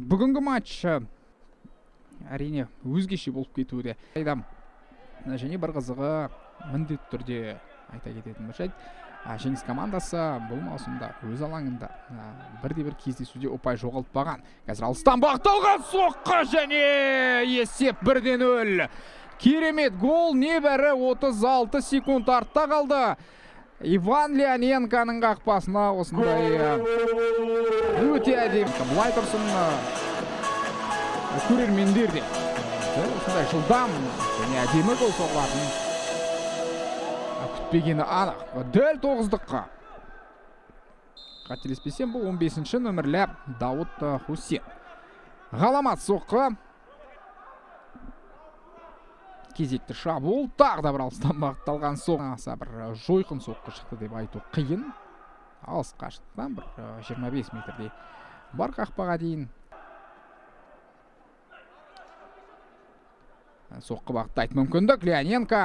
Бүгінгі матч әрине өзгеше болып кетуде. Және бір қызығы міндетті түрде айта кететін бір жайт. Жеңіс командасы бұл маусымда өз алаңында бірде-бір кездесуде ұпай жоғалтпаған. Қазір алыстан бағытталған соққы және есеп 1-0. Керемет гол, небәрі 36 секунд артта қалды. Иван Леоненконың қақпасына осындай өте әдемі. Бұлай тұрсын көрермендер де осындай жылдам және әдемі гол соғылатын күтпегені анық. Дәл 9-дыққа. Қателеспесем, бұл 15-ші нөмірлі Дауд Хусен. Ғаламат соққы. Кезекті шабуыл, тағы да бір алыстан бағытталған соққы. Аса бір жойқын соққы шықты деп айту қиын. Алыс қашықтықтан бір 25 метрдей бар қақпаға дейін. Соққы бағыттайды мүмкіндік. Леоненко.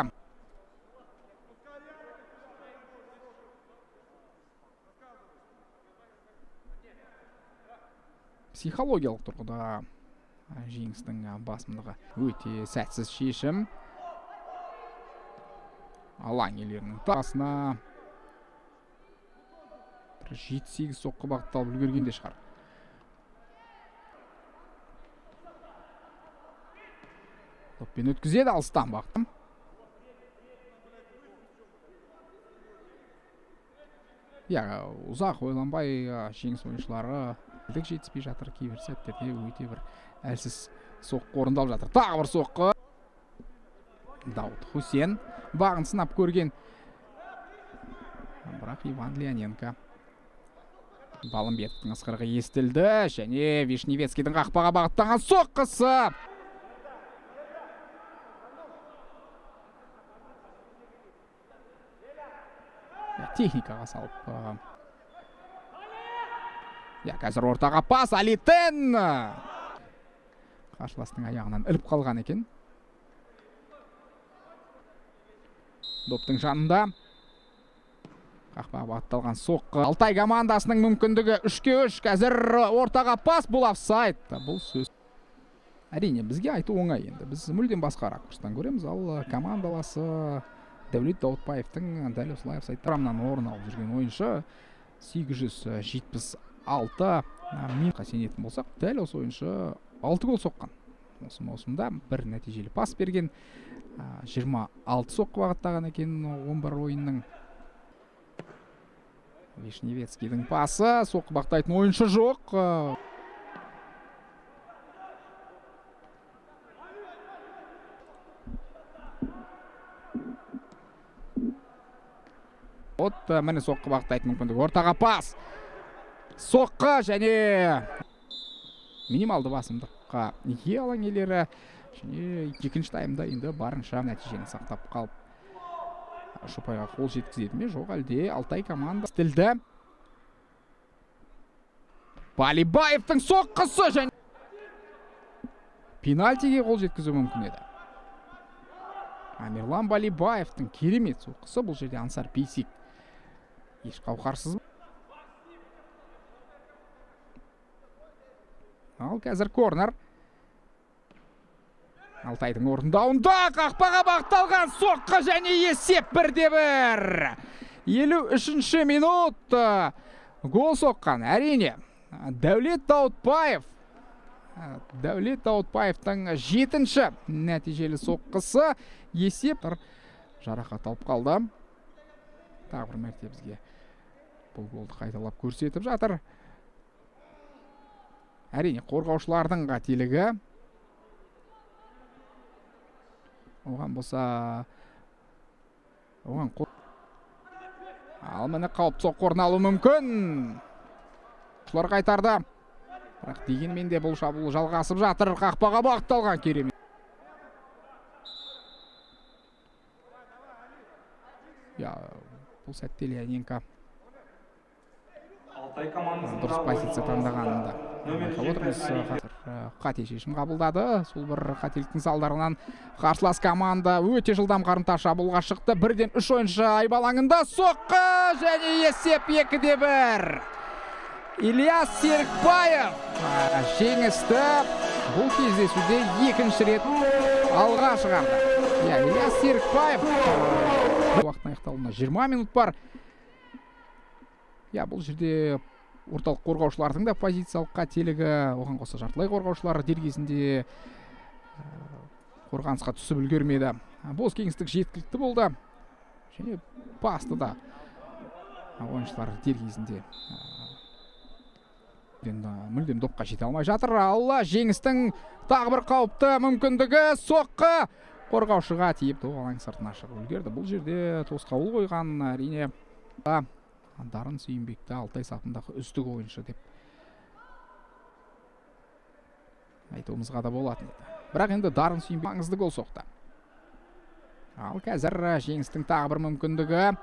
Психологиялық тұрғыда жеңістің басымдығы өте сәтсіз шешім. Алаң иелерінің тасына 7-8 соққы бағытталып үлгергенде шығар. Топпен өткізеді, алыстан бағыттым. Ұзақ ойланбай жеңіс ойыншылары жетіспей жатыр, кейбір сәттерде өте бір әлсіз соққы орындалып жатыр. Тағы бір соққы. Дауд Хусен бағын сынап көрген. Бірақ Иван Леоненко. Балымбетовтың ысқырығы естілді және Вишневецкийдің қақпаға бағыттаған соққысы. Техникаға салып. Қазір ортаға пас. Алитен. Қарсыластың аяғынан іліп қалған екен. Доптың жанында. Қақпаға бағытталған соққы. Алтай командасының мүмкіндігі 3-3. Қазір ортаға пас. Бұл офсайд. Бұл сөз. Әрине, бізге айту оңай енді. Біз мүлден басқа ракурстан көреміз. Ал командаласы Дәулет Даутбаевтың дәл осылай офсайдтан орын алып жүрген ойыншы 876 минутқа сенетін болсақ, дәл осы ойыншы 6 гол соққан. Осы маусымда бір нәтижелі пас берген, 26 соққы бағыттаған екен 11 ойынның. Вишневецкийдің пасы, соққы бағыттайтын ойыншы жоқ. Міне соққы бағыттайтын мүмкіндік. Ортаға пас. Соққы және минималды басымдыққа ие алаң иелері. Және екінші таймда енді барынша нәтижені сақтап қалып ұпайға қол жеткізеді ме? Жоқ, әлде Алтай команда стілді. Балибаевтың соққысы және пенальтиге қол жеткізу мүмкін еді. Амирлан Балибаевтың керемет соққысы. Бұл жерде Ансар Бейсик еш қауқарсыз. Ал қазір корнер. Алтайдың орындауында қақпаға бағытталған соққы және есеп 1-1. 53-ші минут. Гол соққан. Әрине, Дәулет Даутбаев. Дәулет Даутбаевтың 7-ші нәтижелі соққысы. Есеп жарақат алып қалды. Тағы бір мәрте бізге бұл голды қайталап көрсетіп жатыр. Әрине, қорғаушылардың қателігі. Оған болса ал міне қауіпті соққы орын алуы мүмкін. Шылар қайтарды. Бірақ дегенмен де бұл шабуыл жалғасып жатыр. Қақпаға бағытталған керемет. Бұл сәтте Леоненко дұрыс позиция таңдағанында қате шешім қабылдады. Сол бір қателіктің салдарынан қарсылас команда өте жылдам қарымта шабуылға шықты. 1-3 ойыншы айбалаңында соққы және есеп 2-1. Ильяс Серікбаев жеңісті бұл кездесуде екінші рет алға шығарды. Ильяс Серікбаев уақытын аяқталуына 20 минут бар. Бұл жерде орталық қорғаушылардың да позициялық қателігі, оған қоса жартылай қорғаушылар дер кезінде қорғанысқа түсіп үлгермеді. Бос кеңістік жеткілікті болды. Және пасты да ойыншылар дер кезінде мүлдем допқа жете алмай жатыр. Алла жеңістің тағы бір қауіпті мүмкіндігі, соққы қорғаушыға тиіп алаң сыртына шығып үлгерді. Бұл жерде тосқауыл қойған әрине Дарын Сүйінбекті Алтай сапындағы үздік ойыншы деп айтуымызға да болатын еді. Бірақ енді Дарын Сүйінбек маңызды гол соқты. Ал қазір жеңістің тағы бір мүмкіндігі.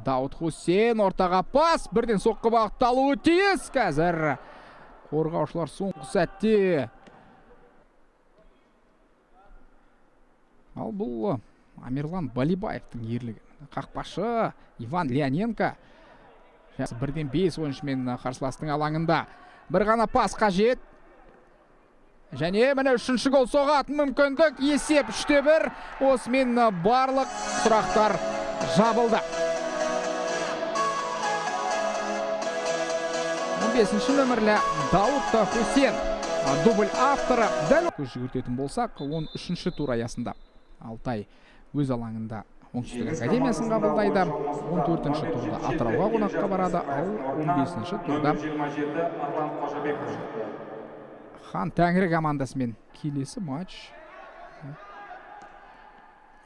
Дауд Хусейн ортаға пас, бірден соққы бағытталуы тиіс. Қазір қорғаушылар соңғы сәтте. Ал бұл Амирлан Балибаевтың ерлігі. Қақпашы Иван Леоненко бірден 5 ойыншымен қарсыластың алаңында. Бір ғана пас қажет. Және міне үшінші гол соғатын мүмкіндік. Есеп 3-1. Осымен барлық сұрақтар жабылды. 15-ші нөмірлі Дауд Хусейн дубль авторы. Дәл көз жүгіртетін болсақ, 13-ші тур аясында Алтай өз алаңында Оңтүстік академиясын қабылдайды. 14-ші турда Атырауға қонаққа барады, ал 15-ші турда Хан Тәңірі командасымен келесі матч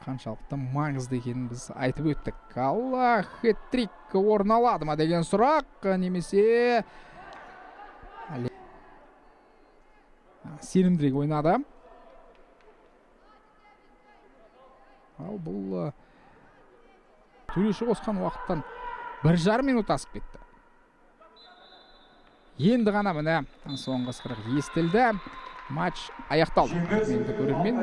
қаншалықты маңызды екенін біз айтып өттік. Ал хет-трик орын алады ма деген сұрақ, немесе сенімдірек ойнады. Ал бұл төреші қосқан уақыттан 1,5 минут асып кетті. Енді ғана міне соңғы ысқырық естілді. Матч аяқталды. Енді көрермен